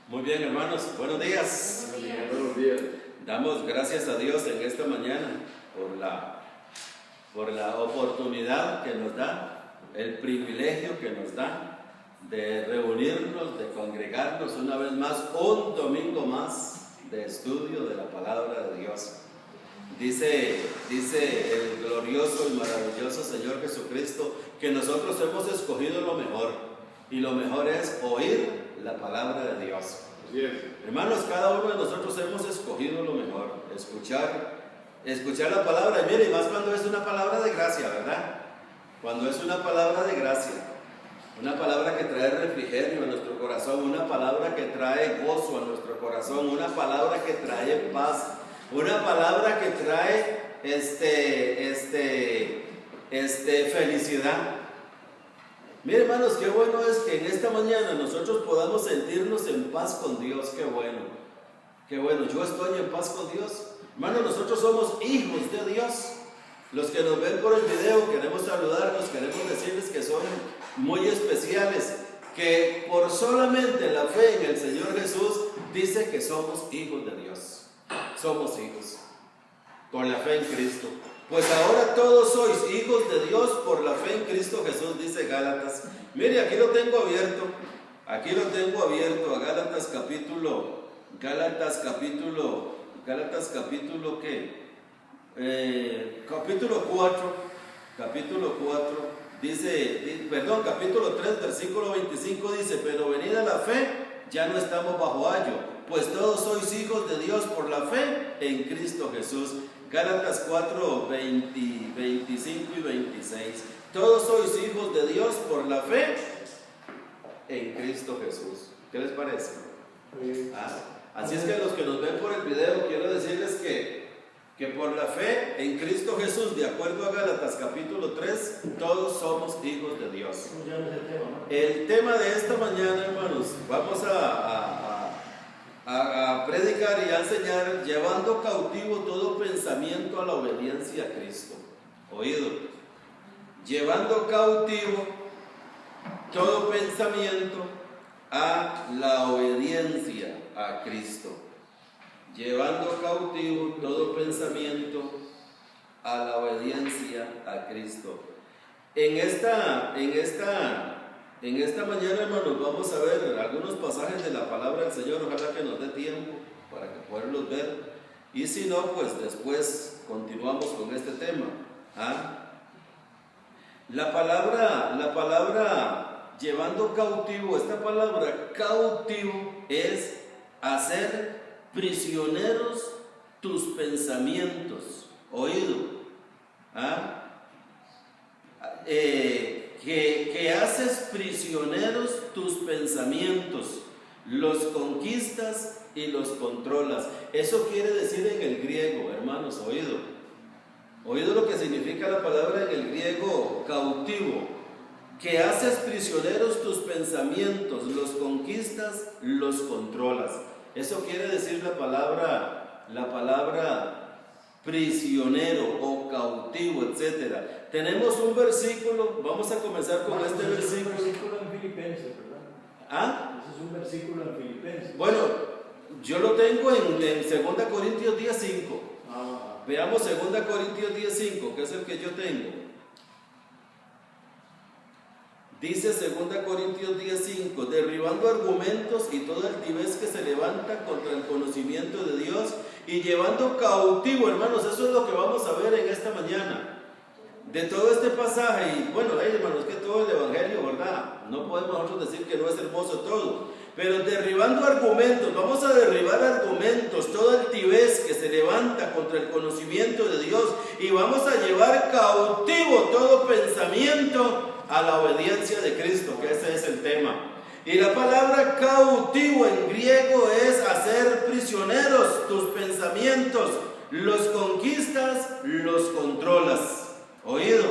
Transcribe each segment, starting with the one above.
Muy bien, hermanos, buenos días. Buenos días. Damos gracias a Dios en esta mañana por la oportunidad que nos da, el privilegio que nos da de reunirnos, de congregarnos una vez más, un domingo más de estudio de la palabra de Dios. Dice el glorioso y maravilloso Señor Jesucristo que nosotros hemos escogido lo mejor, y lo mejor es oír la palabra de Dios. Hermanos, cada uno de nosotros hemos escogido lo mejor, escuchar la palabra, y mire, y más cuando es una palabra de gracia, ¿verdad? Cuando es una palabra de gracia, una palabra que trae refrigerio a nuestro corazón, una palabra que trae gozo a nuestro corazón, una palabra que trae paz, una palabra que trae felicidad. Mire, hermanos, qué bueno es que en esta mañana nosotros podamos sentirnos en paz con Dios. Qué bueno, qué bueno. Yo estoy en paz con Dios. Hermanos, nosotros somos hijos de Dios. Los que nos ven por el video, queremos saludarlos, queremos decirles que son muy especiales, que por solamente la fe en el Señor Jesús dice que somos hijos de Dios. Somos hijos por la fe en Cristo. Pues ahora todos sois hijos de Dios por la fe en Cristo Jesús, dice Gálatas. Mire, aquí lo tengo abierto a Gálatas capítulo capítulo 3, versículo 25 dice: pero venida la fe, ya no estamos bajo ayo, pues todos sois hijos de Dios por la fe en Cristo Jesús. Gálatas 4, 25 y 26. Todos sois hijos de Dios por la fe en Cristo Jesús. ¿Qué les parece? Así es que a los que nos ven por el video, quiero decirles que por la fe en Cristo Jesús, de acuerdo a Gálatas capítulo 3, todos somos hijos de Dios. El tema de esta mañana, hermanos, vamos a predicar y a enseñar, llevando cautivo todo pensamiento a la obediencia a Cristo. Oído, llevando cautivo todo pensamiento a la obediencia a Cristo. Llevando cautivo todo pensamiento a la obediencia a Cristo. En esta mañana, hermanos, vamos a ver algunos pasajes de la palabra del Señor. Ojalá que nos dé tiempo para que poderlos ver. Y si no, pues después continuamos con este tema. La palabra llevando cautivo, esta palabra cautivo es hacer prisioneros tus pensamientos. Oído. Que haces prisioneros tus pensamientos, los conquistas y los controlas. Eso quiere decir en el griego, hermanos, oído lo que significa la palabra en el griego cautivo, que haces prisioneros tus pensamientos, los conquistas, los controlas. Eso quiere decir la palabra prisionero o cautivo, etc. Tenemos un versículo, vamos a comenzar con este versículo. Es un versículo en Filipenses, ¿verdad? Ese es un versículo en Filipenses. Bueno, yo lo tengo en 2 Corintios 10:5. Veamos 2 Corintios 10:5, que es el que yo tengo. Dice 2 Corintios 10:5: derribando argumentos y toda altivez que se levanta contra el conocimiento de Dios, y llevando cautivo, hermanos, eso es lo que vamos a ver en esta mañana. De todo este pasaje, y bueno, hermanos, que todo el evangelio, ¿verdad? No podemos nosotros decir que no es hermoso todo, pero derribando argumentos, vamos a derribar argumentos, toda altivez que se levanta contra el conocimiento de Dios, y vamos a llevar cautivo todo pensamiento a la obediencia de Cristo, que ese es el tema. Y la palabra cautivo en griego es hacer prisioneros tus pensamientos, los conquistas, los controlas. Oído,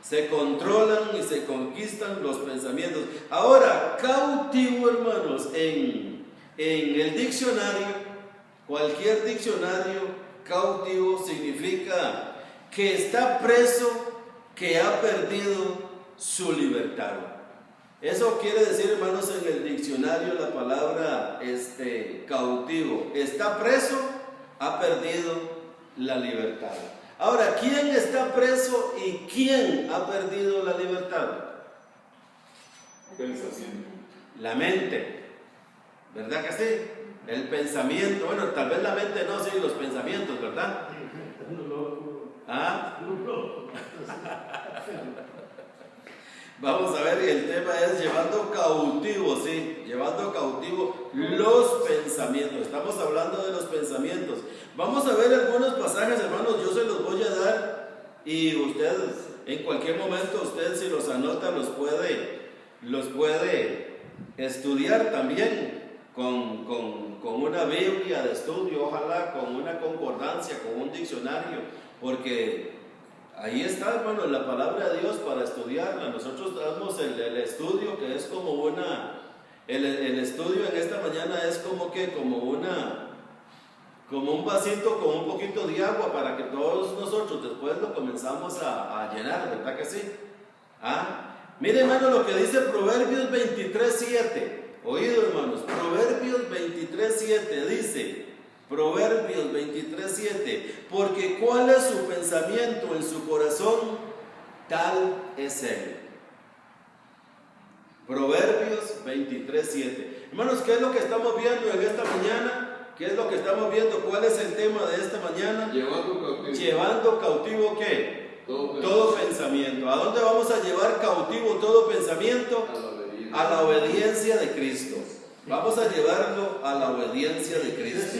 se controlan y se conquistan los pensamientos. Ahora, cautivo, hermanos, en el diccionario, cualquier diccionario, cautivo significa que está preso, que ha perdido su libertad. Eso quiere decir, hermanos, en el diccionario la palabra cautivo está preso, ha perdido la libertad. Ahora, ¿quién está preso y quién ha perdido la libertad? Pensamiento. La mente, ¿verdad que sí? El pensamiento, bueno, tal vez la mente no, sí, los pensamientos, ¿verdad? ¿Ah? Vamos a ver, y el tema es llevando cautivo, sí, llevando cautivo los pensamientos. Estamos hablando de los pensamientos. Vamos a ver algunos pasajes, hermanos, yo se los voy a dar y ustedes, en cualquier momento, usted si los anota, los puede estudiar también con una Biblia de estudio, ojalá con una concordancia, con un diccionario, porque ahí está, hermano, la palabra de Dios para estudiarla. Nosotros damos el estudio que es como el estudio en esta mañana es como un vasito con un poquito de agua para que todos nosotros después lo comenzamos a llenar, ¿verdad que sí? Mire, hermano, lo que dice Proverbios 23:7. Oído, hermanos, Proverbios 23:7 dice, Proverbios 23:7, porque cuál es su pensamiento en su corazón, tal es él. Proverbios 23:7. Hermanos, ¿qué es lo que estamos viendo en esta mañana? ¿Qué es lo que estamos viendo? ¿Cuál es el tema de esta mañana? Llevando cautivo. Llevando cautivo, ¿qué? Todo pensamiento. ¿A dónde vamos a llevar cautivo todo pensamiento? A la obediencia de Cristo. Vamos a llevarlo a la obediencia de Cristo.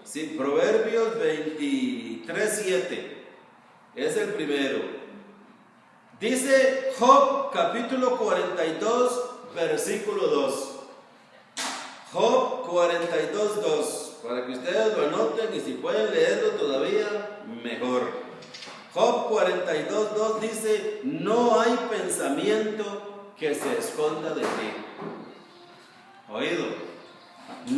Sí, Proverbios 23:7 es el primero. Dice Job capítulo 42 versículo 2. Job 42:2, para que ustedes lo anoten y si pueden leerlo todavía mejor. Job 42:2 dice, no hay pensamiento que se esconda de ti. Oído,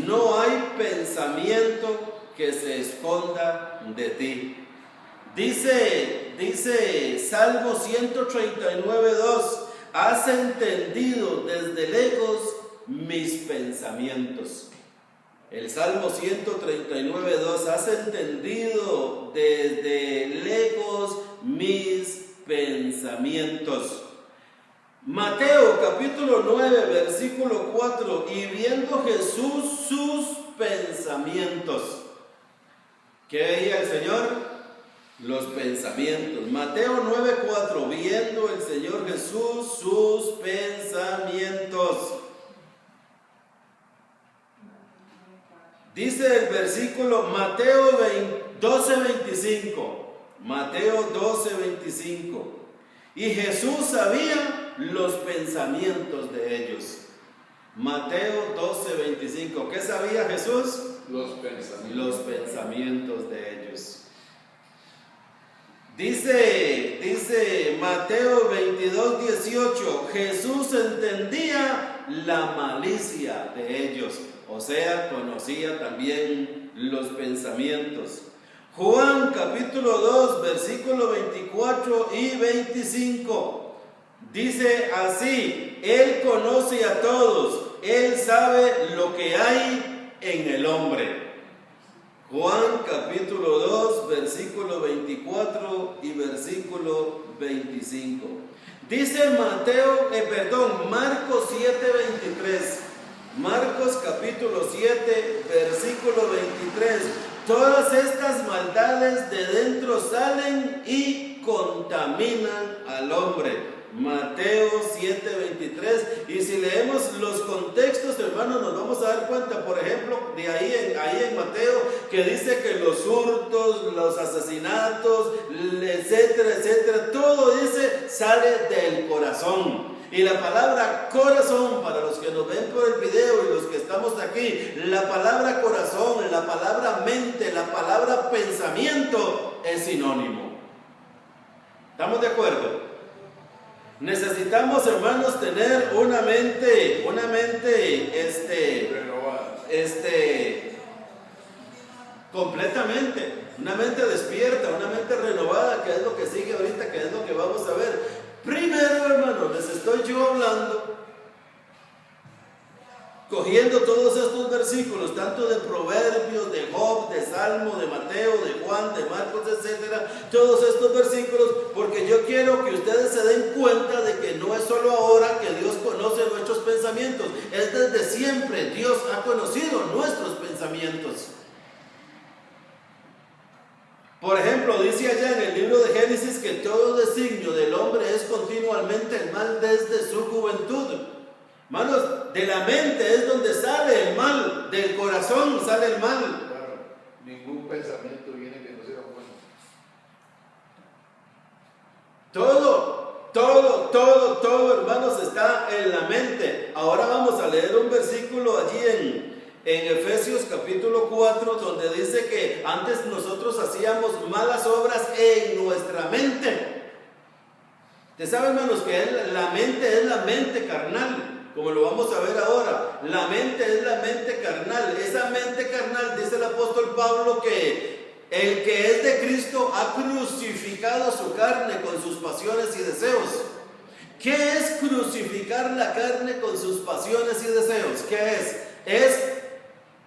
no hay pensamiento que se esconda de ti. Dice Salmo 139:2, has entendido desde lejos mis pensamientos. El Salmo 139:2, has entendido desde lejos mis pensamientos. Mateo capítulo 9 versículo 4, y viendo Jesús sus pensamientos. ¿Qué veía el Señor? Los pensamientos. Mateo 9:4, viendo el Señor Jesús sus pensamientos. Dice el versículo Mateo 12:25. Mateo 12:25. Y Jesús sabía los pensamientos de ellos. Mateo 12:25. ¿Qué sabía Jesús? Los pensamientos. Los pensamientos de ellos. Dice Mateo 22:18. Jesús entendía la malicia de ellos. O sea, conocía también los pensamientos. Juan capítulo 2, versículo 24 y 25. Dice así, Él conoce a todos, Él sabe lo que hay en el hombre. Juan capítulo 2, versículo 24 y versículo 25. Dice Marcos 7:23. Marcos capítulo 7, versículo 23. Todas estas maldades de dentro salen y contaminan al hombre. Mateo 7:23. Y si leemos los contextos, hermanos, nos vamos a dar cuenta, por ejemplo, de ahí en Mateo, que dice que los hurtos, los asesinatos, etcétera, etcétera, todo dice sale del corazón. Y la palabra corazón, para los que nos ven por el video y los que estamos aquí, la palabra corazón, la palabra mente, la palabra pensamiento es sinónimo. ¿Estamos de acuerdo? Necesitamos, hermanos, tener una mente completamente, una mente despierta, una mente renovada, que es lo que sigue ahorita, que es lo que vamos a ver. Primero, hermanos, les estoy yo hablando cogiendo todos estos versículos, tanto de Proverbios, de Job, de Salmo, de Mateo, de Juan, de Marcos, etcétera, todos estos versículos, porque yo quiero que ustedes se den cuenta de que no es solo ahora que Dios conoce nuestros pensamientos, es desde siempre. Dios ha conocido nuestros pensamientos. Por ejemplo, dice allá en el libro de Génesis que todo designio del hombre es continuamente el mal desde su juventud. Hermanos, de la mente es donde sale el mal, del corazón sale el mal. Claro, ningún pensamiento viene que no sea bueno. Todo, hermanos, está en la mente. Ahora vamos a leer un versículo allí en Efesios capítulo 4, donde dice que antes nosotros hacíamos malas obras en nuestra mente. Usted sabe, hermanos, que la mente es la mente carnal. Como lo vamos a ver ahora, la mente es la mente carnal. Esa mente carnal, dice el apóstol Pablo, que el que es de Cristo ha crucificado su carne con sus pasiones y deseos. ¿Qué es crucificar la carne con sus pasiones y deseos? ¿Qué es? Es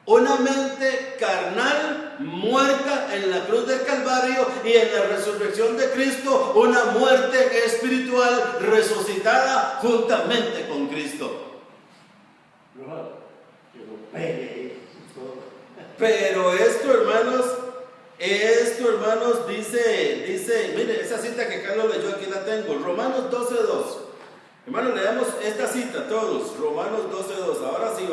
una mente carnal muerta en la cruz del Calvario, y en la resurrección de Cristo una muerte espiritual resucitada juntamente con Cristo. Pero esto hermanos dice, mire, esa cita que Carlos leyó, aquí la tengo, Romanos 12:2. Hermanos, leamos esta cita todos, Romanos 12:2. Ahora sí,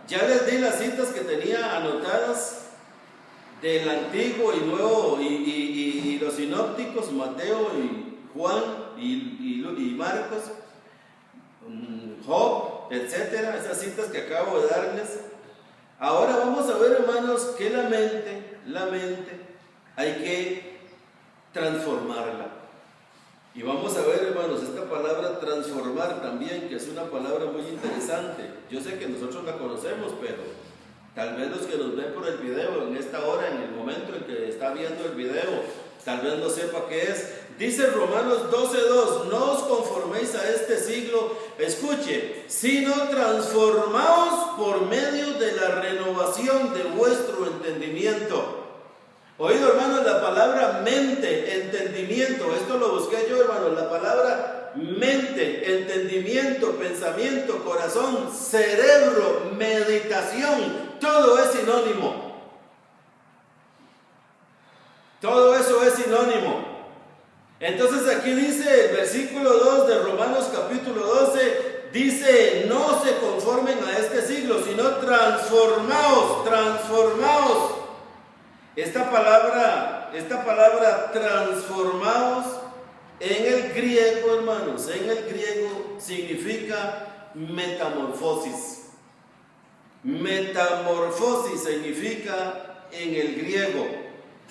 ya les di las citas que tenía anotadas del Antiguo y Nuevo y los sinópticos, Mateo y Juan y Marcos, Job, etcétera, esas citas que acabo de darles. Ahora vamos a ver, hermanos, que la mente hay que transformarla. Y vamos a ver, hermanos, esta palabra transformar también, que es una palabra muy interesante. Yo sé que nosotros la conocemos, pero tal vez los que nos ven por el video en esta hora, en el momento en que está viendo el video, tal vez no sepa qué es. Dice Romanos 12:2, no os conforméis a este siglo, escuche, sino transformaos por medio de la renovación de vuestro entendimiento. Oído, hermanos, la palabra mente, entendimiento, esto lo busqué yo, hermanos, la palabra mente, entendimiento, pensamiento, corazón, cerebro, meditación, todo es sinónimo. Todo eso es sinónimo. Entonces aquí dice el versículo 2 de Romanos capítulo 12, dice, no se conformen a este siglo, sino transformaos. Esta palabra transformaos en el griego, hermanos, en el griego significa metamorfosis. Metamorfosis significa en el griego.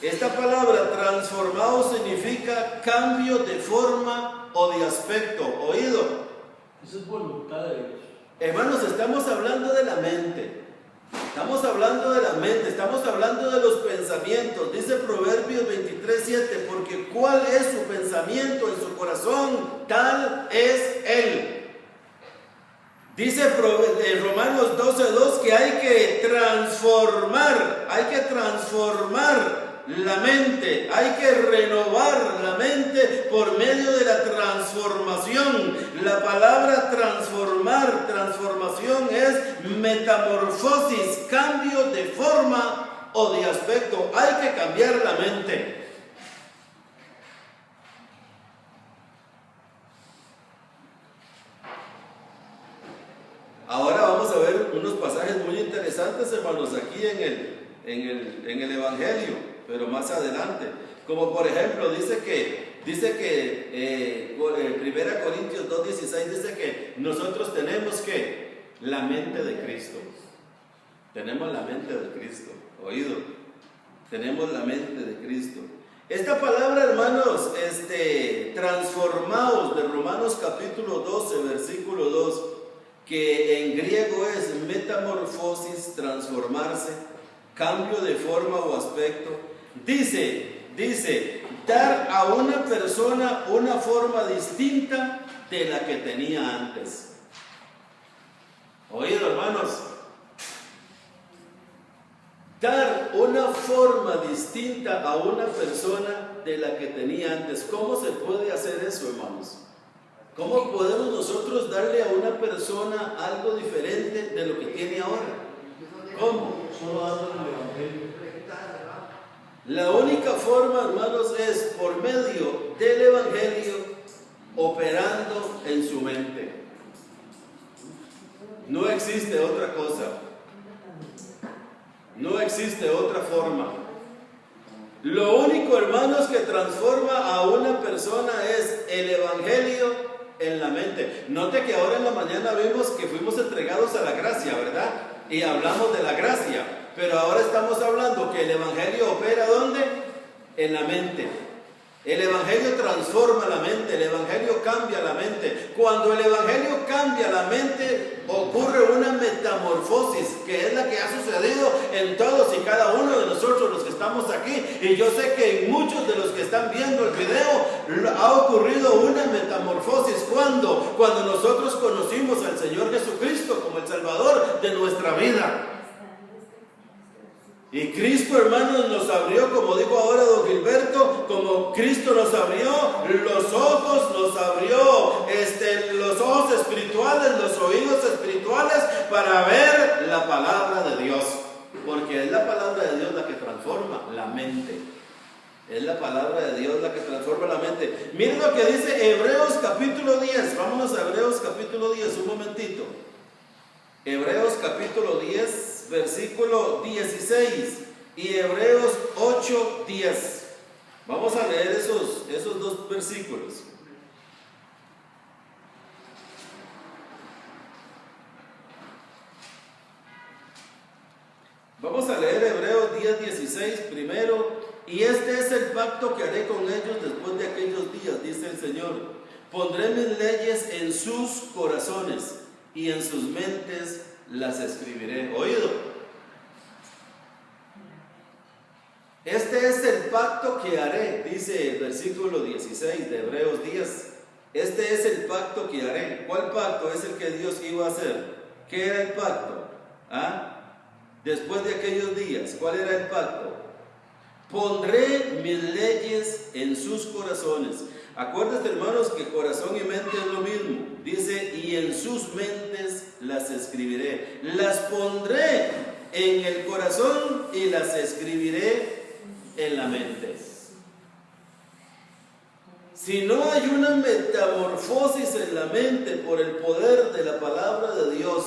Esta palabra transformados significa cambio de forma o de aspecto. Oído. Eso es voluntad de Dios. Hermanos, estamos hablando de la mente. Estamos hablando de la mente, estamos hablando de los pensamientos. Dice Proverbios 23:7, porque cuál es su pensamiento en su corazón, tal es él. Dice Romanos 12:2 que hay que transformar la mente, hay que renovar la mente por medio de la transformación. La palabra transformación es metamorfosis, cambio de forma o de aspecto. Hay que cambiar la mente. Ahora vamos a ver unos pasajes muy interesantes, hermanos, aquí en el Evangelio, pero más adelante. Como por ejemplo, dice que 1 Corintios 2:16 dice que nosotros tenemos que la mente de Cristo. Tenemos la mente de Cristo, oído. Tenemos la mente de Cristo. Esta palabra, hermanos, transformados de Romanos capítulo 12, versículo 2, que en griego es metamorfosis, transformarse, cambio de forma o aspecto. Dice, dar a una persona una forma distinta de la que tenía antes. Oído, hermanos, dar una forma distinta a una persona de la que tenía antes. ¿Cómo se puede hacer eso, hermanos? ¿Cómo podemos nosotros darle a una persona algo diferente de lo que tiene ahora? ¿Cómo? Solo dando el Evangelio. La única forma, hermanos, es por medio del Evangelio operando en su mente. No existe otra cosa. No existe otra forma. Lo único, hermanos, que transforma a una persona es el Evangelio en la mente. Note que ahora en la mañana vimos que fuimos entregados a la gracia, ¿verdad? Y hablamos de la gracia. Pero ahora estamos hablando que el Evangelio opera ¿dónde? En la mente. El Evangelio transforma la mente, el Evangelio cambia la mente. Cuando el Evangelio cambia la mente, ocurre una metamorfosis, que es la que ha sucedido en todos y cada uno de nosotros los que estamos aquí. Y yo sé que en muchos de los que están viendo el video ha ocurrido una metamorfosis. ¿Cuándo? Cuando nosotros conocimos al Señor Jesucristo como el Salvador de nuestra vida. Y Cristo, hermanos, nos abrió, como dijo ahora don Gilberto, como Cristo nos abrió los ojos, nos abrió los ojos espirituales, los oídos espirituales para ver la palabra de Dios. Porque es la palabra de Dios la que transforma la mente. Es la palabra de Dios la que transforma la mente. Miren lo que dice Hebreos capítulo 10. Vámonos a Hebreos capítulo 10 un momentito. Hebreos capítulo 10. Versículo 16 y Hebreos 8:10. Vamos a leer esos dos versículos. Vamos a leer Hebreos 10:16 primero. Y este es el pacto que haré con ellos después de aquellos días, dice el Señor. Pondré mis leyes en sus corazones y en sus mentes las escribiré. ¿Oído? Este es el pacto que haré, dice el versículo 16 de Hebreos 10. Este es el pacto que haré. ¿Cuál pacto es el que Dios iba a hacer? ¿Qué era el pacto? Después de aquellos días, ¿cuál era el pacto? Pondré mis leyes en sus corazones. Acuérdense, hermanos, que corazón y mente es lo mismo. Dice, y en sus mentes las escribiré. Las pondré en el corazón y las escribiré en la mente. Si no hay una metamorfosis en la mente por el poder de la palabra de Dios,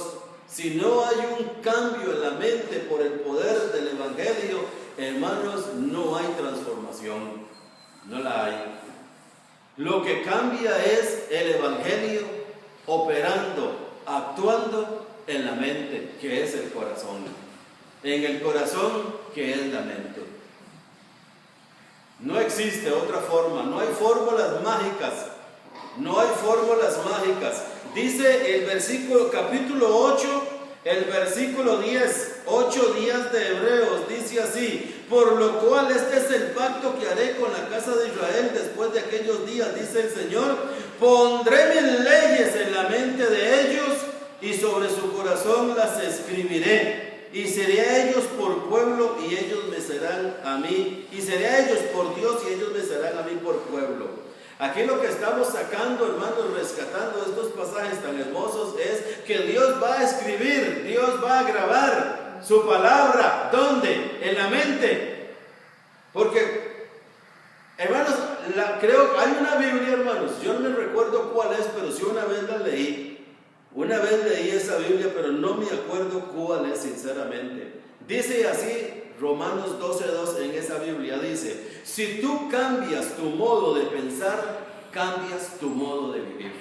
si no hay un cambio en la mente por el poder del Evangelio, hermanos, no hay transformación. No la hay. Lo que cambia es el Evangelio operando, actuando en la mente, que es el corazón. En el corazón, que es la mente. No existe otra forma, no hay fórmulas mágicas. No hay fórmulas mágicas. Dice el versículo, capítulo 8, el versículo 10, 8 días de Hebreos, dice así: por lo cual este es el pacto que haré con la casa de Israel después de aquellos días, dice el Señor. Pondré mis leyes en la mente de ellos y sobre su corazón las escribiré. Y seré a ellos por pueblo y ellos me serán a mí. Y seré a ellos por Dios y ellos me serán a mí por pueblo. Aquí lo que estamos sacando, hermanos, rescatando estos pasajes tan hermosos, es que Dios va a escribir, Dios va a grabar su palabra. ¿Dónde? En la mente. Porque, hermanos, creo hay una Biblia, hermanos, yo no me recuerdo cuál es, pero sí una vez la leí. Una vez leí esa Biblia, pero no me acuerdo cuál es, sinceramente. Dice así, Romanos 12:2 en esa Biblia, dice: si tú cambias tu modo de pensar, cambias tu modo de vivir.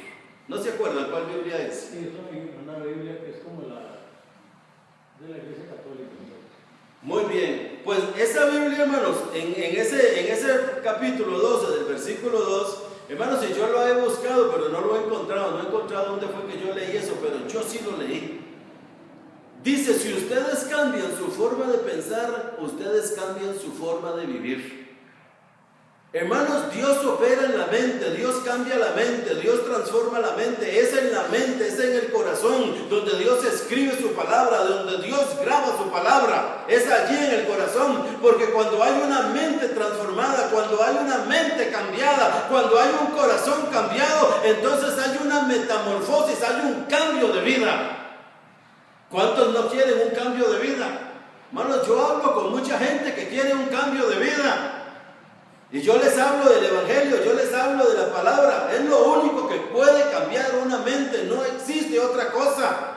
¿No se acuerdan cuál Biblia es? Sí, es una Biblia que es como la de la Iglesia Católica. Muy bien, pues esa Biblia, hermanos, en ese capítulo 12 del versículo 2, hermanos, y yo lo he buscado, pero no lo he encontrado, no he encontrado dónde fue que yo leí eso, pero yo sí lo leí. Dice, si ustedes cambian su forma de pensar, ustedes cambian su forma de vivir. Hermanos, Dios opera en la mente, Dios cambia la mente, Dios transforma la mente. Es en la mente, es en el corazón donde Dios escribe su palabra, donde Dios graba su palabra. Es allí en el corazón, porque cuando hay una mente transformada, cuando hay una mente cambiada, cuando hay un corazón cambiado, entonces hay una metamorfosis, hay un cambio de vida. ¿Cuántos no quieren un cambio de vida? Hermanos, yo hablo con mucha gente que quiere un cambio de vida. Y yo les hablo del Evangelio, yo les hablo de la palabra. Es lo único que puede cambiar una mente, no existe otra cosa.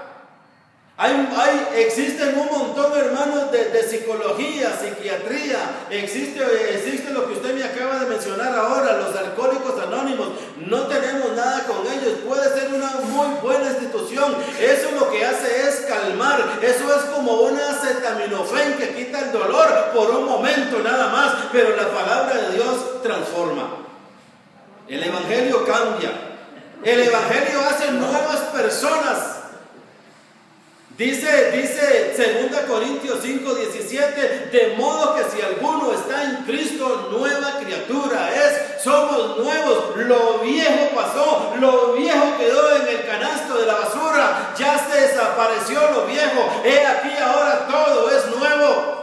Existen un montón, hermanos, de psicología, psiquiatría. Existe lo que usted me acaba de mencionar ahora, los alcohólicos anónimos. No tenemos nada con ellos. Puede ser una muy buena institución. Eso lo que hace es calmar. Eso es como una acetaminofén que quita el dolor por un momento nada más. Pero la palabra de Dios transforma. El Evangelio cambia. El Evangelio hace nuevas personas. Dice 2 Corintios 5:17, de modo que si alguno está en Cristo, nueva criatura es, somos nuevos, lo viejo pasó, lo viejo quedó en el canasto de la basura, ya se desapareció lo viejo, he aquí ahora todo es nuevo.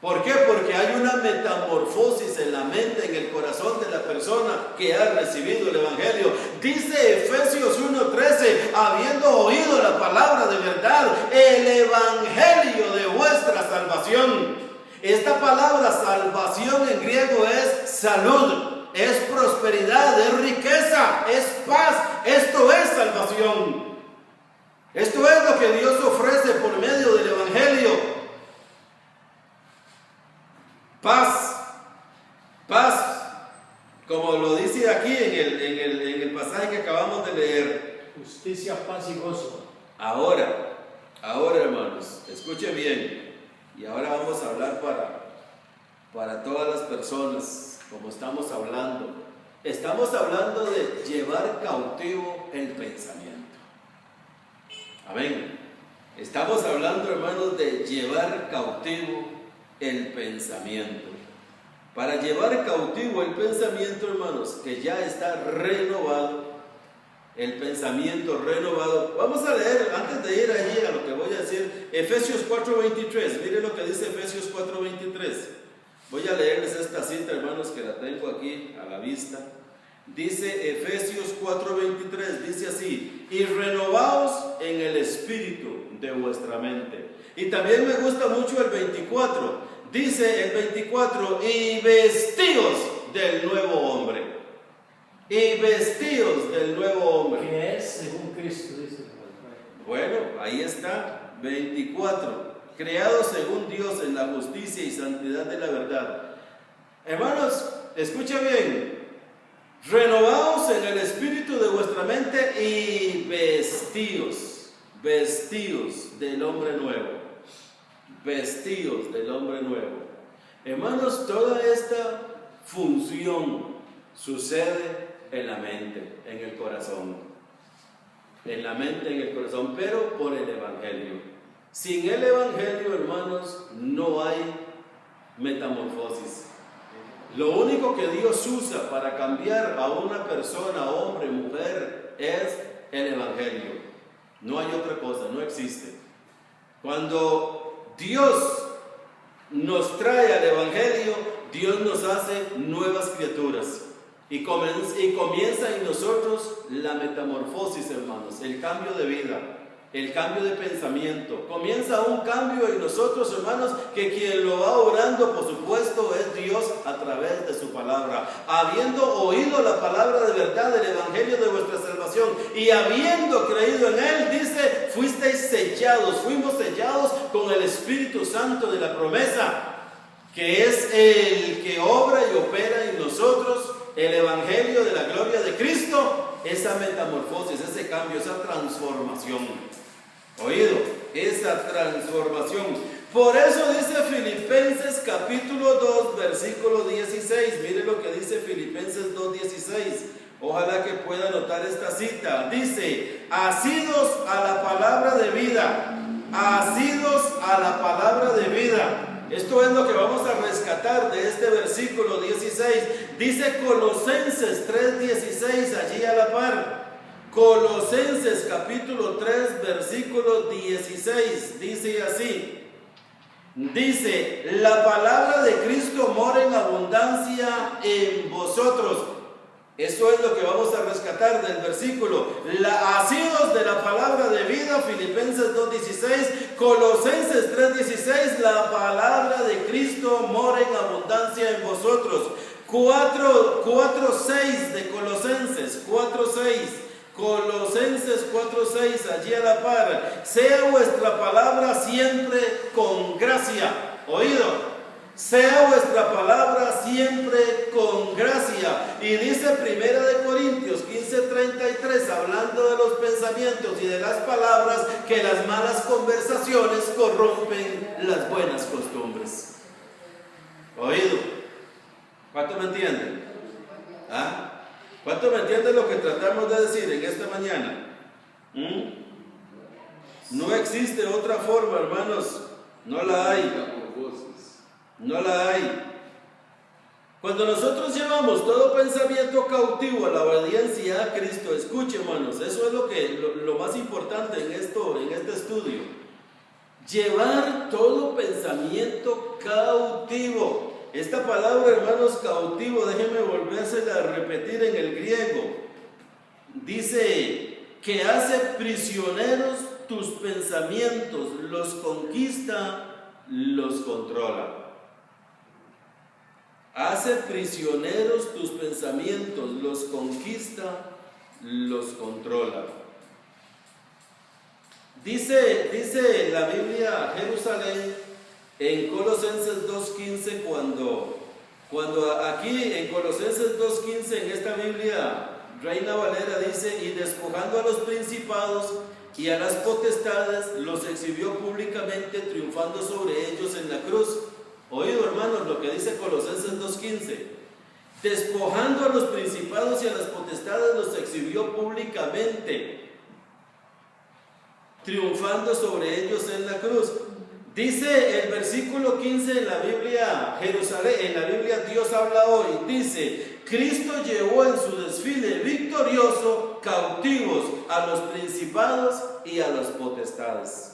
¿Por qué? Porque hay una metamorfosis en la mente, en el corazón de la persona que ha recibido el Evangelio. Dice Efesios 1:13, habiendo oído la palabra de verdad, el Evangelio de vuestra salvación. Esta palabra salvación en griego es salud, es prosperidad, es riqueza, es paz. Esto es salvación. Esto es lo que Dios ofrece por medio del Evangelio. Paz, como lo dice aquí en el pasaje que acabamos de leer. Justicia, paz y gozo. Ahora, hermanos, escuchen bien. Y ahora vamos a hablar para todas las personas, como estamos hablando. Estamos hablando de llevar cautivo el pensamiento. Amén. Estamos hablando, hermanos, de llevar cautivo el pensamiento. Para llevar cautivo el pensamiento, hermanos, que ya está renovado, el pensamiento renovado. Vamos a leer, antes de ir allí a lo que voy a decir, Efesios 4:23. Mire lo que dice Efesios 4:23. Voy a leerles esta cita, hermanos, que la tengo aquí a la vista. Dice Efesios 4:23, dice así: y renovaos en el espíritu de vuestra mente. Y también me gusta mucho el 24. Dice el 24, y vestíos del nuevo hombre. Y vestíos del nuevo hombre. Que es según Cristo, dice. Bueno, ahí está, 24. Creados según Dios en la justicia y santidad de la verdad. Hermanos, escucha bien. Renovaos en el espíritu de vuestra mente y vestíos del hombre nuevo. Vestidos del hombre nuevo. Hermanos, toda esta función sucede en la mente, en el corazón. En la mente, en el corazón, pero por el Evangelio. Sin el Evangelio, hermanos, no hay metamorfosis. Lo único que Dios usa para cambiar a una persona, hombre, mujer, es el Evangelio. No hay otra cosa, no existe. Cuando Dios nos trae al Evangelio, Dios nos hace nuevas criaturas y comienza en nosotros la metamorfosis, hermanos, el cambio de vida, el cambio de pensamiento. Comienza un cambio en nosotros, hermanos, que quien lo va obrando, por supuesto, es Dios a través de su palabra. Habiendo oído la palabra de verdad del Evangelio de vuestra salvación y habiendo creído en él, dice, fuimos sellados con el Espíritu Santo de la promesa, que es el que obra y opera en nosotros el Evangelio de la gloria de Cristo, esa metamorfosis, ese cambio, esa transformación. Oído, esa transformación. Por eso dice Filipenses capítulo 2, versículo 16. Mire lo que dice Filipenses 2:16. Ojalá que pueda anotar esta cita. Dice, asidos a la palabra de vida. Asidos a la palabra de vida. Esto es lo que vamos a rescatar de este versículo 16. Dice Colosenses 3:16 allí a la par. Colosenses capítulo 3 versículo 16 dice así. Dice, la palabra de Cristo mora en abundancia en vosotros. Eso es lo que vamos a rescatar del versículo. Asidos de la palabra de vida, Filipenses 2:16, Colosenses 3:16, la palabra de Cristo mora en abundancia en vosotros. 4:6 de Colosenses, 4:6. Colosenses 4:6, allí a la par. Sea vuestra palabra siempre con gracia. Oído. Sea vuestra palabra siempre con gracia. Y dice 1 Corintios 15:33, hablando de los pensamientos y de las palabras, que las malas conversaciones corrompen las buenas costumbres. Oído. ¿Cuánto me entienden? ¿Ah? ¿Cuánto me entienden lo que tratamos de decir en esta mañana? No existe otra forma, hermanos. No la hay. No la hay. Cuando nosotros llevamos todo pensamiento cautivo a la obediencia a Cristo, escuche, hermanos, eso es lo más importante en este estudio. Llevar todo pensamiento cautivo. Esta palabra, hermanos, cautivo, déjenme volvérsela a repetir en el griego. Dice que hace prisioneros tus pensamientos, los conquista, los controla. Hace prisioneros tus pensamientos, los conquista, los controla. Dice la Biblia Jerusalén en Colosenses 2:15, cuando aquí en Colosenses 2:15 en esta Biblia Reina Valera dice, y despojando a los principados y a las potestades, los exhibió públicamente, triunfando sobre ellos en la cruz. Oído, hermanos, lo que dice Colosenses 2:15. Despojando a los principados y a las potestades, los exhibió públicamente, triunfando sobre ellos en la cruz. Dice el versículo 15 en la Biblia Jerusalén, en la Biblia Dios habla hoy, dice, Cristo llevó en su desfile victorioso cautivos a los principados y a las potestades.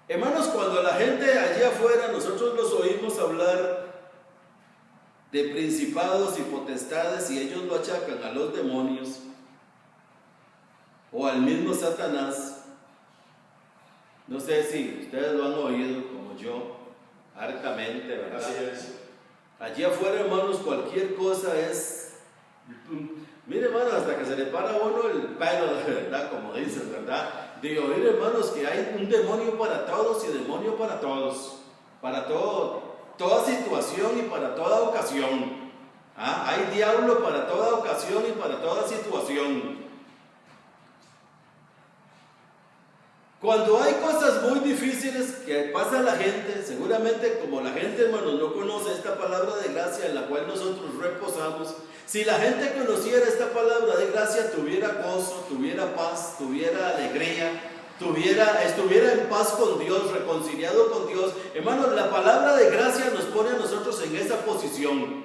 Hermanos, cuando la gente allá afuera, nosotros los oímos hablar de principados y potestades y ellos lo achacan a los demonios o al mismo Satanás. No sé si ustedes lo han oído como yo, hartamente, ¿verdad? Allí afuera, hermanos, cualquier cosa es... Mire, hermanos, hasta que se le para a uno el pelo, ¿verdad? Como dicen, ¿verdad? De oír, hermanos, que hay un demonio para todos y demonio para todos. Para toda situación y para toda ocasión. ¿Ah? Hay diablo para toda ocasión y para toda situación. Cuando hay cosas muy difíciles que pasa a la gente, seguramente como la gente, hermanos, no conoce esta palabra de gracia en la cual nosotros reposamos, si la gente conociera esta palabra de gracia, tuviera gozo, tuviera paz, tuviera alegría, estuviera en paz con Dios, reconciliado con Dios. Hermanos, la palabra de gracia nos pone a nosotros en esa posición.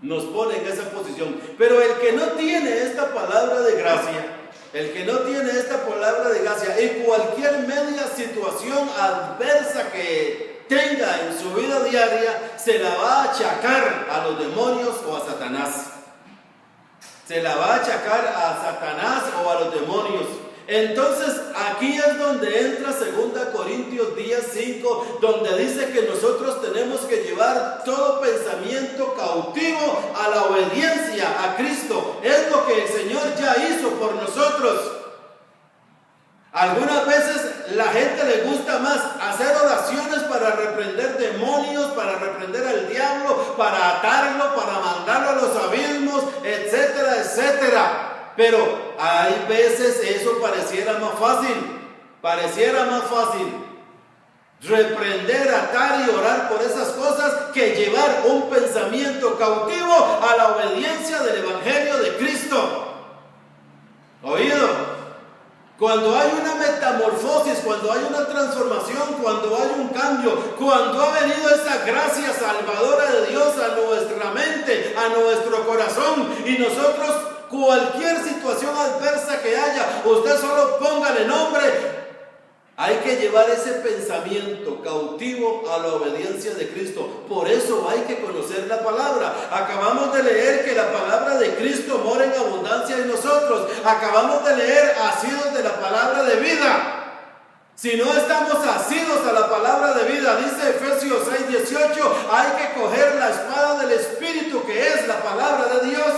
Nos pone en esa posición. Pero el que no tiene esta palabra de gracia, el que no tiene esta palabra de gracia, en cualquier media situación adversa que tenga en su vida diaria, se la va a achacar a los demonios o a Satanás. Se la va a achacar a Satanás o a los demonios. Entonces aquí es donde entra 2 Corintios 10:5, donde dice que nosotros tenemos que llevar todo pensamiento cautivo a la obediencia a Cristo. Es lo que el Señor ya hizo por nosotros. Algunas veces la gente le gusta más hacer oraciones para reprender demonios, para reprender al diablo, para atarlo, para mandarlo a los abismos, etcétera, etcétera. Pero hay veces eso pareciera más fácil reprender, atar y orar por esas cosas que llevar un pensamiento cautivo a la obediencia del Evangelio de Cristo. Oído. Cuando hay una metamorfosis, cuando hay una transformación, cuando hay un cambio, cuando ha venido esa gracia salvadora de Dios a nuestra mente, a nuestro corazón, y nosotros, cualquier situación adversa que haya, usted solo póngale nombre. Hay que llevar ese pensamiento cautivo a la obediencia de Cristo. Por eso hay que conocer la palabra. Acabamos de leer que la palabra de Cristo mora en abundancia en nosotros. Acabamos de leer asidos de la palabra de vida. Si no estamos asidos a la palabra de vida, dice Efesios 6:18, hay que coger la espada del Espíritu, que es la palabra de Dios.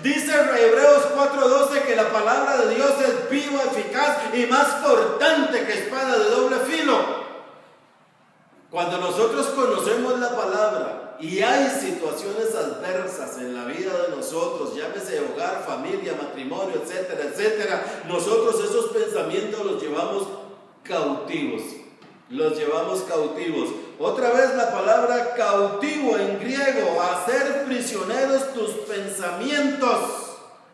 Dice Hebreos 4:12 que la palabra de Dios es viva, eficaz y más cortante que espada de doble filo. Cuando nosotros conocemos la palabra y hay situaciones adversas en la vida de nosotros, llámese hogar, familia, matrimonio, etcétera, etcétera, nosotros esos pensamientos los llevamos cautivos. Los llevamos cautivos. Otra vez la palabra cautivo en griego, hacer prisioneros tus pensamientos.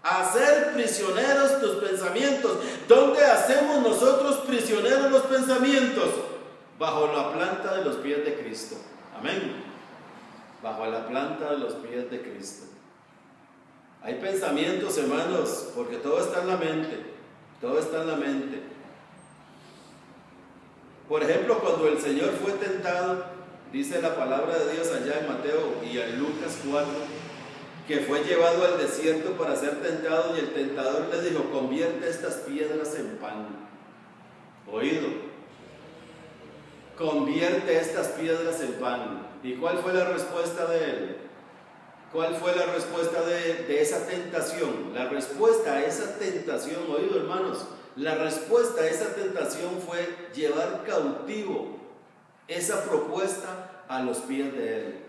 Hacer prisioneros tus pensamientos. ¿Dónde hacemos nosotros prisioneros los pensamientos? Bajo la planta de los pies de Cristo. Amén. Bajo la planta de los pies de Cristo. Hay pensamientos, hermanos, porque todo está en la mente. Todo está en la mente. Por ejemplo, cuando el Señor fue tentado, dice la palabra de Dios allá en Mateo y en Lucas 4, que fue llevado al desierto para ser tentado, y el tentador le dijo: convierte estas piedras en pan. Oído, convierte estas piedras en pan. ¿Y cuál fue la respuesta de él? ¿Cuál fue la respuesta de esa tentación? La respuesta a esa tentación, oído hermanos, la respuesta a esa tentación fue llevar cautivo esa propuesta a los pies de él.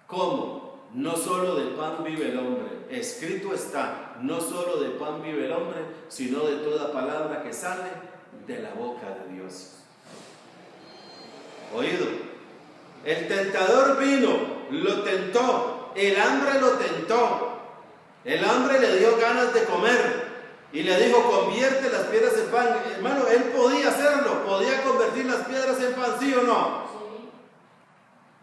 ¿Cómo? No solo de pan vive el hombre. Escrito está, no solo de pan vive el hombre, sino de toda palabra que sale de la boca de Dios. Oído, el tentador vino, lo tentó, el hambre lo tentó, el hambre le dio ganas de comer. Y le dijo: convierte las piedras en pan. Hermano, él podía hacerlo, podía convertir las piedras en pan, ¿sí o no? Sí.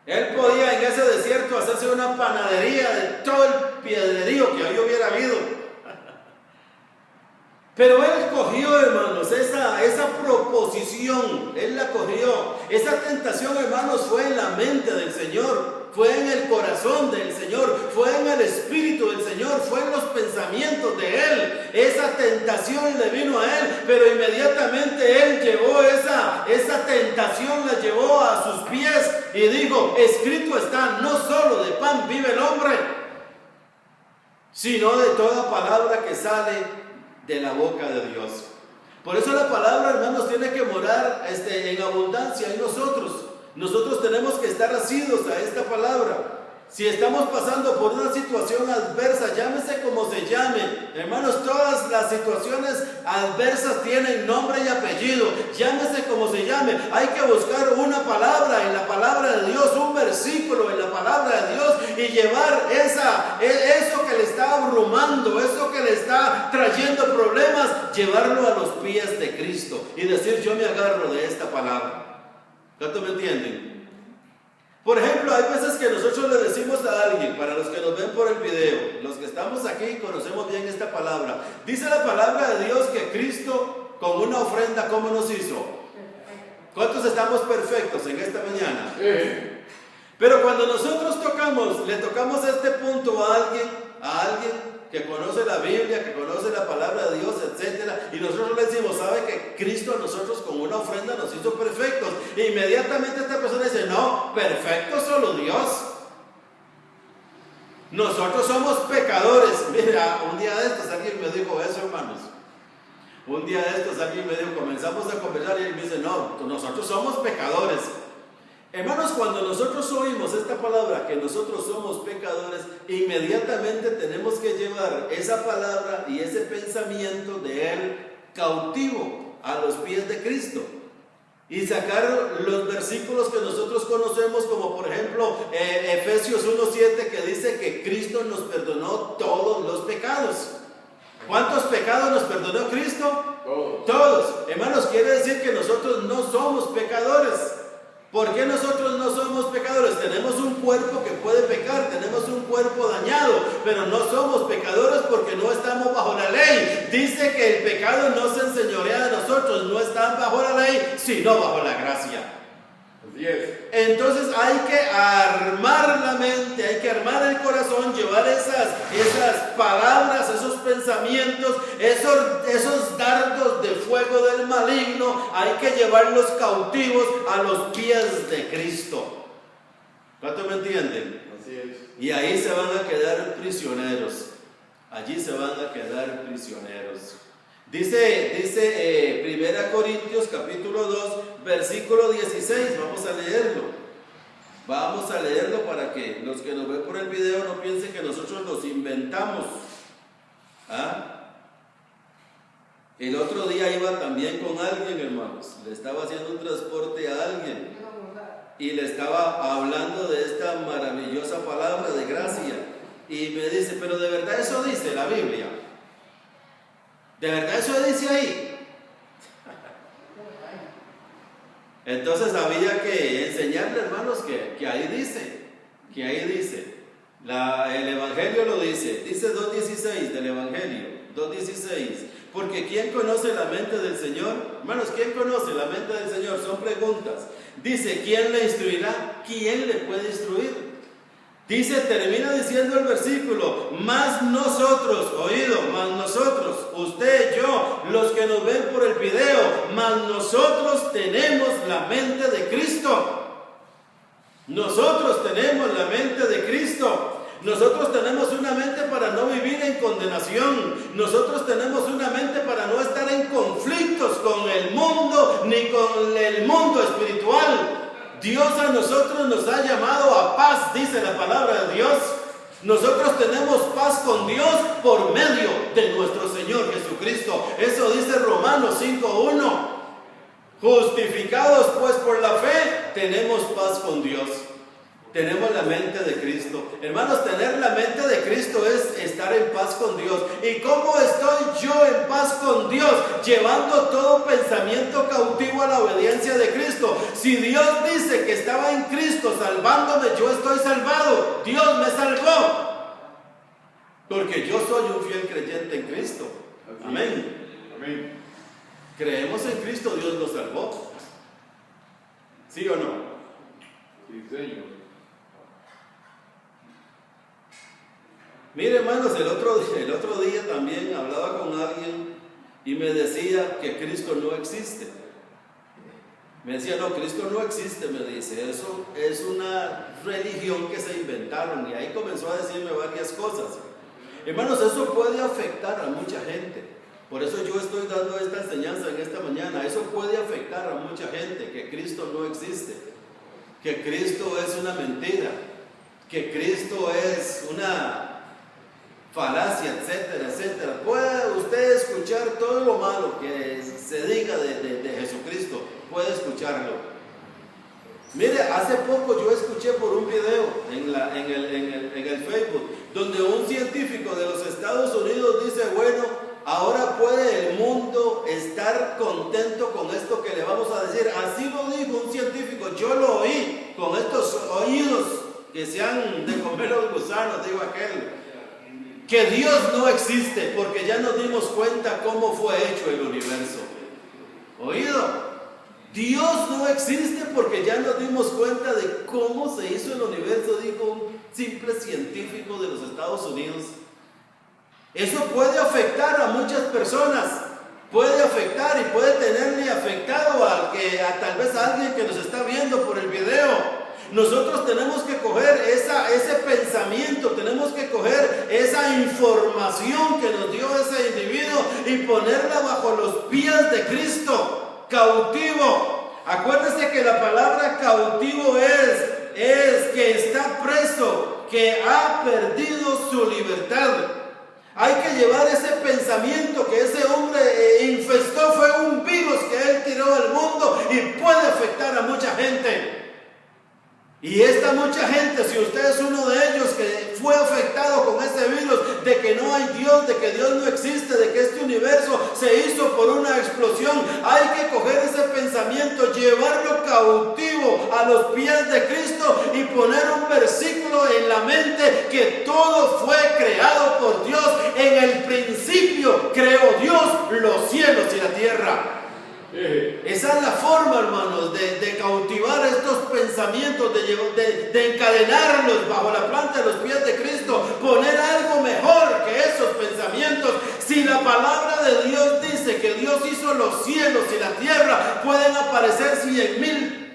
Él podía en ese desierto hacerse una panadería de todo el piedrerío que hoy hubiera habido. Pero él cogió, hermanos, esa proposición, él la cogió. Esa tentación, hermanos, fue en la mente del Señor. Fue en el corazón del Señor, fue en el espíritu del Señor, fue en los pensamientos de Él. Esa tentación le vino a Él, pero inmediatamente Él llevó esa tentación, la llevó a sus pies y dijo: escrito está, no solo de pan vive el hombre, sino de toda palabra que sale de la boca de Dios. Por eso la palabra, hermanos, tiene que morar en abundancia en nosotros. Nosotros tenemos que estar asidos a esta palabra. Si estamos pasando por una situación adversa, llámese como se llame, hermanos, todas las situaciones adversas tienen nombre y apellido, llámese como se llame. Hay que buscar una palabra en la palabra de Dios, un versículo en la palabra de Dios, y llevar eso que le está abrumando, eso que le está trayendo problemas, llevarlo a los pies de Cristo y decir: yo me agarro de esta palabra. ¿Cuánto me entienden? Por ejemplo, hay veces que nosotros le decimos a alguien, para los que nos ven por el video, los que estamos aquí conocemos bien esta palabra. Dice la palabra de Dios que Cristo con una ofrenda, ¿cómo nos hizo? ¿Cuántos estamos perfectos en esta mañana? Pero cuando nosotros le tocamos este punto a alguien que conoce la Biblia, que conoce la palabra de Dios, etcétera, y nosotros le decimos: ¿sabe que Cristo a nosotros con una ofrenda nos hizo perfectos? E inmediatamente esta persona dice: no, perfecto solo Dios. Nosotros somos pecadores. Mira, un día de estos alguien me dijo eso, hermanos. Un día de estos alguien me dijo, comenzamos a conversar y él me dice: no, nosotros somos pecadores. Hermanos, cuando nosotros oímos esta palabra, que nosotros somos pecadores, inmediatamente tenemos que llevar esa palabra y ese pensamiento de Él cautivo a los pies de Cristo. Y sacar los versículos que nosotros conocemos, como por ejemplo Efesios 1:7, que dice que Cristo nos perdonó todos los pecados. ¿Cuántos pecados nos perdonó Cristo? Todos. Hermanos, quiere decir que nosotros no somos pecadores. ¿Por qué nosotros no somos pecadores? Tenemos un cuerpo que puede pecar, tenemos un cuerpo dañado, pero no somos pecadores porque no estamos bajo la ley. Dice que el pecado no se enseñorea de nosotros, no están bajo la ley, sino bajo la gracia. Así es. Entonces hay que armar la mente, hay que armar el corazón, llevar esas palabras, esos pensamientos, esos dardos de fuego del maligno, hay que llevarlos cautivos a los pies de Cristo. ¿Cuánto me entienden? Así es. Y ahí se van a quedar prisioneros. Allí se van a quedar prisioneros. Dice 1 Corintios capítulo 2, versículo 16, vamos a leerlo. Vamos a leerlo para que los que nos ven por el video no piensen que nosotros los inventamos. El otro día iba también con alguien, hermanos. Le estaba haciendo un transporte a alguien y le estaba hablando de esta maravillosa palabra de gracia. Y me dice, pero de verdad eso dice la Biblia. ¿De verdad eso dice ahí? Entonces había que enseñarle, hermanos, que ahí dice. El Evangelio lo dice 2.16 del Evangelio, 2.16. Porque ¿quién conoce la mente del Señor? Hermanos, ¿quién conoce la mente del Señor? Son preguntas. Dice, ¿quién le instruirá? ¿Quién le puede instruir? Dice, termina diciendo el versículo, más nosotros, usted, yo, los que nos ven por el video, más nosotros tenemos la mente de Cristo. Nosotros tenemos la mente de Cristo. Nosotros tenemos una mente para no vivir en condenación. Nosotros tenemos una mente para no estar en conflictos con el mundo ni con el mundo espiritual. Dios a nosotros nos ha llamado a paz, dice la palabra de Dios. Nosotros tenemos paz con Dios por medio de nuestro Señor Jesucristo. Eso dice Romanos 5:1. Justificados pues por la fe, tenemos paz con Dios. Tenemos la mente de Cristo. Hermanos, tener la mente de Cristo es estar en paz con Dios. ¿Y cómo estoy yo en paz con Dios? Llevando todo pensamiento cautivo a la obediencia de Cristo. Si Dios dice que estaba en Cristo salvándome, yo estoy salvado. Dios me salvó. Porque yo soy un fiel creyente en Cristo. Amén. Amén. Creemos en Cristo, Dios nos salvó. ¿Sí o no? Sí, Señor. Mire, hermanos, el otro día también hablaba con alguien y me decía que Cristo no existe. Me decía, no, Cristo no existe, me dice, eso es una religión que se inventaron, y ahí comenzó a decirme varias cosas. Hermanos, eso puede afectar a mucha gente. Por eso yo estoy dando esta enseñanza en esta mañana. Eso puede afectar a mucha gente, que Cristo no existe, que Cristo es una mentira, que Cristo es una falacia, etcétera, etcétera. Puede usted escuchar todo lo malo que se diga de Jesucristo, puede escucharlo. Mire, hace poco yo escuché por un video en el Facebook, donde un científico de los Estados Unidos dice, bueno, ahora puede el mundo estar contento con esto que le vamos a decir. Así lo dijo un científico, yo lo oí con estos oídos que se han de comer los gusanos, digo aquel. Que Dios no existe porque ya nos dimos cuenta cómo fue hecho el universo. ¿Oído? Dios no existe porque ya nos dimos cuenta de cómo se hizo el universo, dijo un simple científico de los Estados Unidos. Eso puede afectar a muchas personas, puede afectar y puede tenerle afectado a tal vez a alguien que nos está viendo por el video. Nosotros tenemos que coger ese pensamiento, tenemos que coger esa información que nos dio ese individuo y ponerla bajo los pies de Cristo, cautivo. Acuérdese que la palabra cautivo es que está preso, que ha perdido su libertad. Hay que llevar ese pensamiento que ese hombre infestó, fue un virus que él tiró al mundo y puede afectar a mucha gente. Y esta mucha gente, si usted es uno de ellos que fue afectado con ese virus, de que no no hay Dios, de que Dios no existe, de que este universo se hizo por una explosión. Hay que coger ese pensamiento, llevarlo cautivo a los pies de Cristo y poner un versículo en la mente que todo fue creado por Dios. En el principio creó Dios los cielos y la tierra. Esa es la forma, hermanos, de cautivar estos pensamientos, de encadenarlos bajo la planta de los pies de Cristo, poner algo mejor que esos pensamientos. Si la palabra de Dios dice que Dios hizo los cielos y la tierra, pueden aparecer 100,000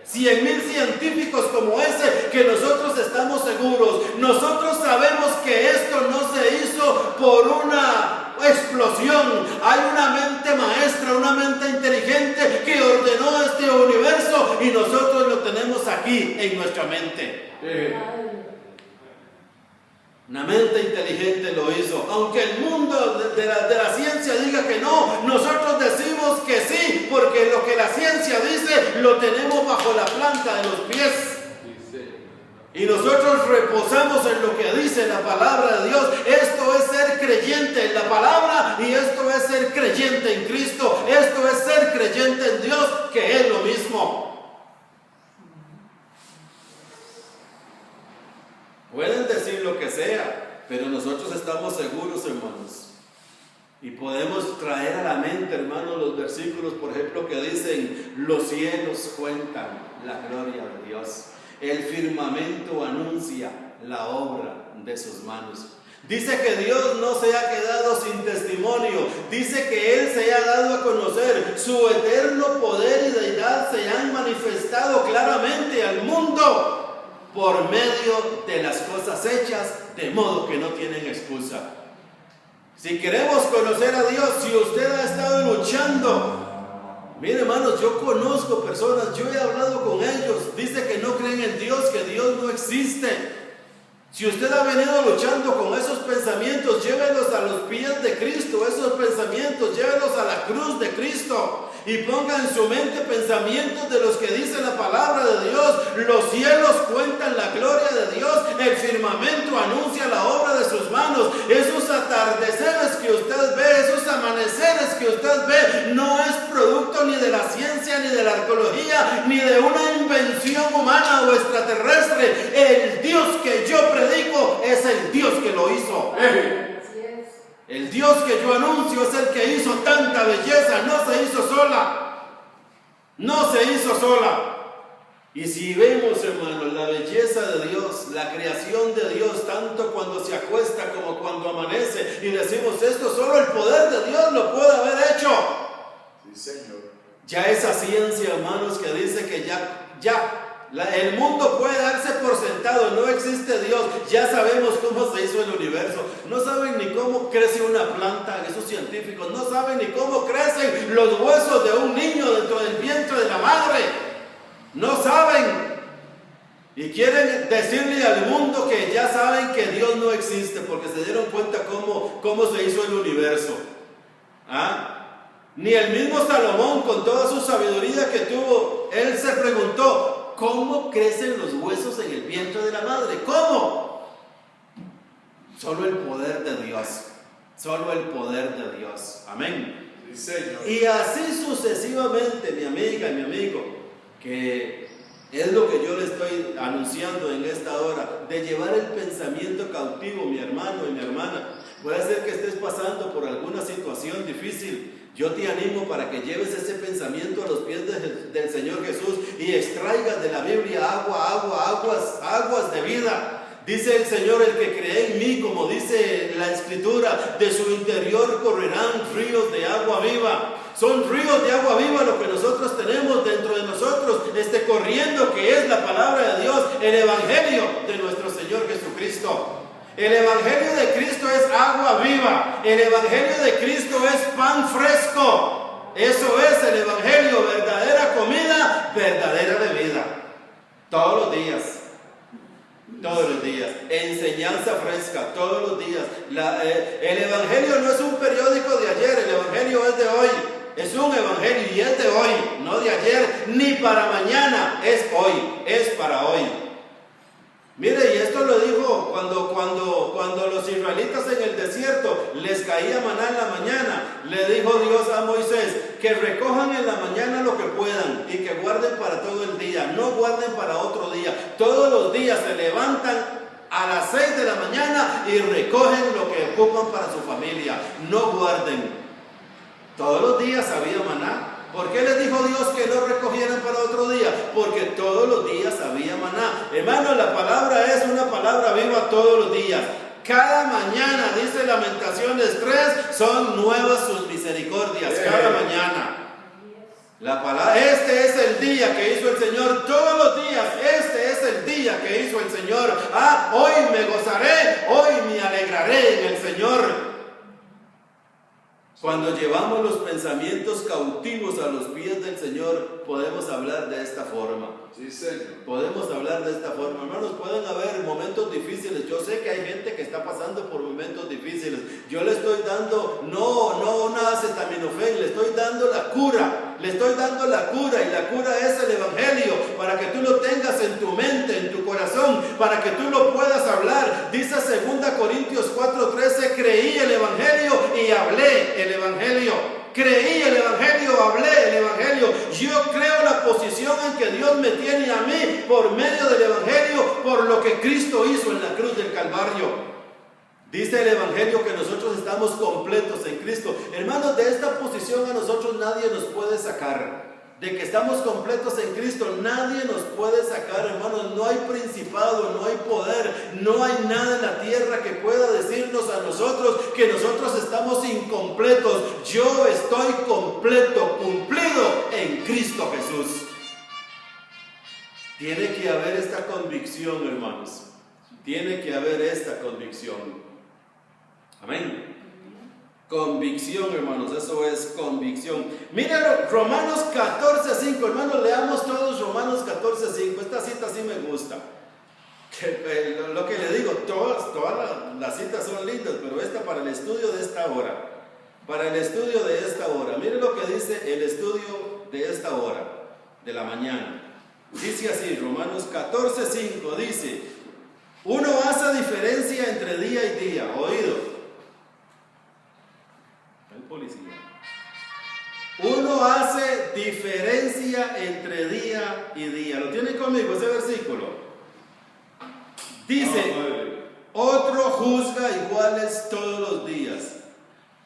científicos como ese, que nosotros estamos seguros. Nosotros sabemos que esto no se hizo por una explosión. Hay una mente maestra, una mente inteligente que ordenó este universo y nosotros lo tenemos aquí en nuestra mente. Una mente inteligente lo hizo. Aunque el mundo de la ciencia diga que no, nosotros decimos que sí, porque lo que la ciencia dice lo tenemos bajo la planta de los pies. Y nosotros reposamos en lo que dice la palabra de Dios. Esto es ser creyente en la palabra y esto es ser creyente en Cristo. Esto es ser creyente en Dios, que es lo mismo. Pueden decir lo que sea, pero nosotros estamos seguros, hermanos. Y podemos traer a la mente, hermanos, los versículos, por ejemplo, que dicen: los cielos cuentan la gloria de Dios. El firmamento anuncia la obra de sus manos. Dice que Dios no se ha quedado sin testimonio. Dice que Él se ha dado a conocer. Su eterno poder y deidad se han manifestado claramente al mundo por medio de las cosas hechas, de modo que no tienen excusa. Si queremos conocer a Dios, si usted ha estado luchando, mire, hermanos, yo conozco personas, yo he hablado con ellos, dice que no creen en Dios, que Dios no existe. Si usted ha venido luchando con esos pensamientos, llévelos a los pies de Cristo, esos pensamientos, llévelos a la cruz de Cristo y ponga en su mente pensamientos de los que dice la palabra de Dios. Los cielos cuentan la gloria de Dios, el firmamento anuncia la obra de sus manos. Esos atardeceres que usted ve, esos amaneceres que usted ve, no es producto ni de la ciencia, ni de la arqueología, ni de una invención humana o extraterrestre. El Dios que yo predico es el Dios que lo hizo. El Dios que yo anuncio es el que hizo tanta belleza. No se hizo sola. No se hizo sola. Y si vemos, hermanos, la belleza de Dios, la creación de Dios, tanto cuando se acuesta como cuando amanece, y decimos: esto solo el poder de Dios lo puede haber hecho. Sí, Señor. Ya esa ciencia, hermanos, que dice que el mundo puede darse por sentado, no existe Dios. Ya sabemos cómo se hizo el universo. No saben ni cómo crece una planta, esos científicos. No saben ni cómo crecen los huesos de un niño dentro del vientre de la madre. No saben. Y quieren decirle al mundo que ya saben que Dios no existe, porque se dieron cuenta cómo se hizo el universo. Ni el mismo Salomón, con toda su sabiduría que tuvo, él se preguntó: ¿cómo crecen los huesos en el vientre de la madre? ¿Cómo? Solo el poder de Dios. Solo el poder de Dios. Amén. Sí, Señor. Y así sucesivamente, mi amiga y mi amigo, que es lo que yo le estoy anunciando en esta hora, de llevar el pensamiento cautivo, mi hermano y mi hermana. Puede ser que estés pasando por alguna situación difícil. Yo te animo para que lleves ese pensamiento a los pies del Señor Jesús y extraigas de la Biblia aguas de vida. Dice el Señor: el que cree en mí, como dice la Escritura, de su interior correrán ríos de agua viva. Son ríos de agua viva lo que nosotros tenemos dentro de nosotros, corriendo, que es la palabra de Dios, el Evangelio de nuestro Señor Jesucristo. El Evangelio de Cristo es agua viva. El Evangelio de Cristo es pan fresco. Eso es el Evangelio, verdadera comida, verdadera bebida. Todos los días. Todos los días. Enseñanza fresca, todos los días. El Evangelio no es un periódico de ayer, el Evangelio es de hoy. Es un Evangelio y es de hoy, no de ayer, ni para mañana. Es hoy, es para hoy. Mire, y esto lo dijo cuando los israelitas en el desierto les caía maná en la mañana. Le dijo Dios a Moisés que recojan en la mañana lo que puedan y que guarden para todo el día, no guarden para otro día. Todos los días se levantan a las 6 de la mañana y recogen lo que ocupan para su familia, no guarden. Todos los días había maná. ¿Por qué les dijo Dios que no recogieran para otro día? Porque todos los días había maná. Hermanos, la palabra es una palabra viva todos los días. Cada mañana, dice Lamentaciones 3, son nuevas sus misericordias. Cada mañana. La palabra, este es el día que hizo el Señor. Todos los días, este es el día que hizo el Señor. Hoy me gozaré, hoy me alegraré en el Señor. Cuando llevamos los pensamientos cautivos a los pies del Señor, podemos hablar de esta forma. Sí, Señor. Podemos hablar de esta forma. Hermanos, pueden haber momentos difíciles. Yo sé que hay gente que está pasando por momentos difíciles. Yo le estoy dando, no una acetaminofén, le estoy dando la cura. Le estoy dando la cura, y la cura es el Evangelio, para que tú lo tengas en tu mente, en tu corazón, para que tú lo puedas hablar. Dice 2 Corintios 4:13, creí el Evangelio y hablé el Evangelio. Creí el Evangelio, hablé el Evangelio. Yo creo la posición en que Dios me tiene a mí por medio del Evangelio, por lo que Cristo hizo en la cruz del Calvario. Dice el Evangelio que nosotros estamos completos en Cristo. Hermanos, de esta posición a nosotros nadie nos puede sacar. De que estamos completos en Cristo, nadie nos puede sacar, hermanos. No hay principado, no hay poder, no hay nada en la tierra que pueda decirnos a nosotros que nosotros estamos incompletos. Yo estoy completo, cumplido en Cristo Jesús. Tiene que haber esta convicción, hermanos. Tiene que haber esta convicción. Amén. Convicción, hermanos, eso es convicción. Mírenlo, Romanos 14:5, hermanos, leamos todos Romanos 14:5. Esta cita sí me gusta. Lo que le digo, todas las citas son lindas, pero esta para el estudio de esta hora. Para el estudio de esta hora. Miren lo que dice el estudio de esta hora, de la mañana. Dice así, Romanos 14:5, dice: uno hace diferencia entre día y día. Oído. Policía. Uno hace diferencia entre día y día. ¿Lo tienen conmigo ese versículo? Dice: otro juzga iguales todos los días.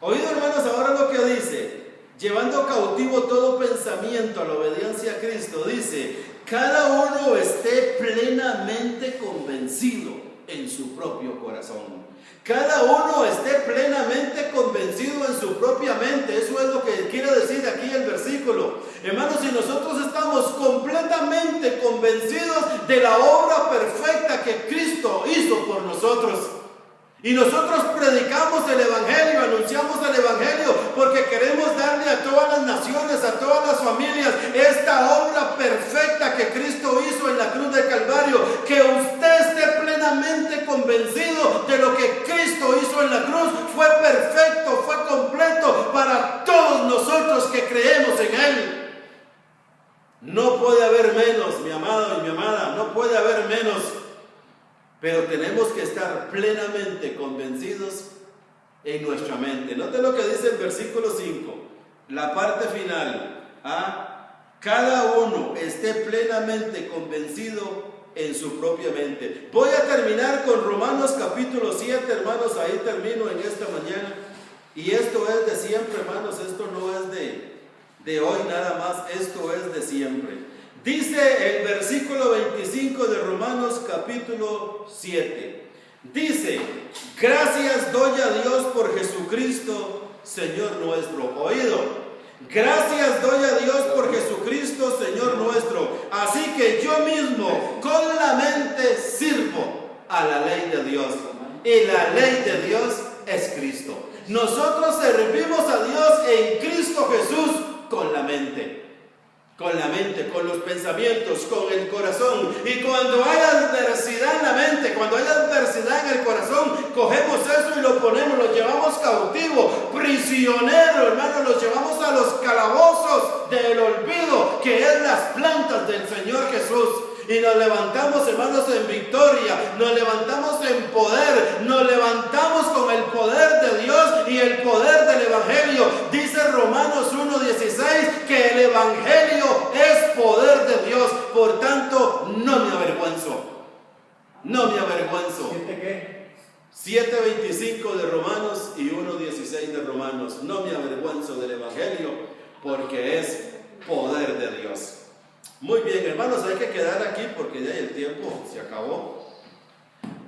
Oído, hermanos, ahora lo que dice: llevando cautivo todo pensamiento a la obediencia a Cristo. Dice: cada uno esté plenamente convencido en su propio corazón. Cada uno esté plenamente convencido en su propia mente. Eso es lo que quiere decir aquí el versículo. Hermanos, si nosotros estamos completamente convencidos de la obra perfecta que Cristo hizo por nosotros, y nosotros predicamos el Evangelio, anunciamos el Evangelio, porque queremos darle a todas las naciones, a todas las familias, esta obra perfecta que Cristo hizo en la cruz del Calvario. Que usted esté plenamente convencido de lo que Cristo hizo en la cruz. Fue perfecto, fue completo para todos nosotros que creemos en Él. No puede haber menos, mi amado y mi amada, no puede haber menos. Pero tenemos que estar plenamente convencidos en nuestra mente. Note lo que dice el versículo 5, la parte final. Cada uno esté plenamente convencido en su propia mente. Voy a terminar con Romanos capítulo 7, hermanos. Ahí termino en esta mañana. Y esto es de siempre, hermanos. Esto no es de hoy nada más. Esto es de siempre. Dice el versículo 25 de Romanos capítulo 7. Dice: gracias doy a Dios por Jesucristo, Señor nuestro. Oído. Gracias doy a Dios por Jesucristo, Señor nuestro. Así que yo mismo con la mente sirvo a la ley de Dios. Y la ley de Dios es Cristo. Nosotros servimos a Dios en Cristo Jesús con la mente. Con la mente, con los pensamientos, con el corazón. Y cuando hay adversidad en la mente, cuando hay adversidad en el corazón, cogemos eso y lo ponemos, lo llevamos cautivo, prisionero, hermano, los llevamos a los calabozos del olvido, que es las plantas del Señor Jesús. Y nos levantamos, hermanos, en victoria, nos levantamos en poder, nos levantamos con el poder de Dios y el poder del Evangelio. Dice Romanos 1:16 que el Evangelio es poder de Dios. Por tanto, no me avergüenzo. No me avergüenzo. ¿Siente qué? 7:25 de Romanos y 1:16 de Romanos. No me avergüenzo del Evangelio porque es poder de Dios. Muy bien, hermanos, hay que quedar aquí porque ya el tiempo se acabó.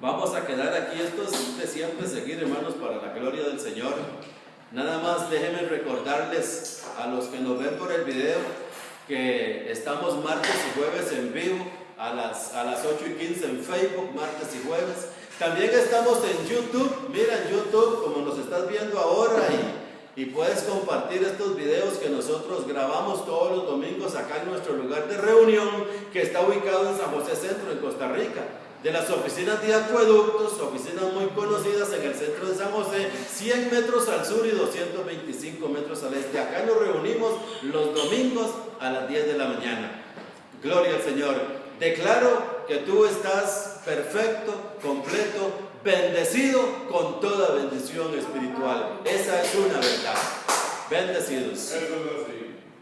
Vamos a quedar aquí. Esto es de siempre seguir, hermanos, para la gloria del Señor. Nada más déjenme recordarles a los que nos ven por el video que estamos martes y jueves en vivo a las 8:15 en Facebook, martes y jueves. También estamos en YouTube. Mira en YouTube como nos estás viendo ahora y puedes compartir estos videos que nosotros grabamos todos los domingos acá en nuestro lugar de reunión que está ubicado en San José Centro, en Costa Rica. De las oficinas de acueductos, oficinas muy conocidas en el centro de San José, 100 metros al sur y 225 metros al este. Acá nos reunimos los domingos a las 10 de la mañana. Gloria al Señor. Declaro que tú estás perfecto, completo, bendecido con toda bendición espiritual. Esa es una verdad. Bendecidos. Eso es así.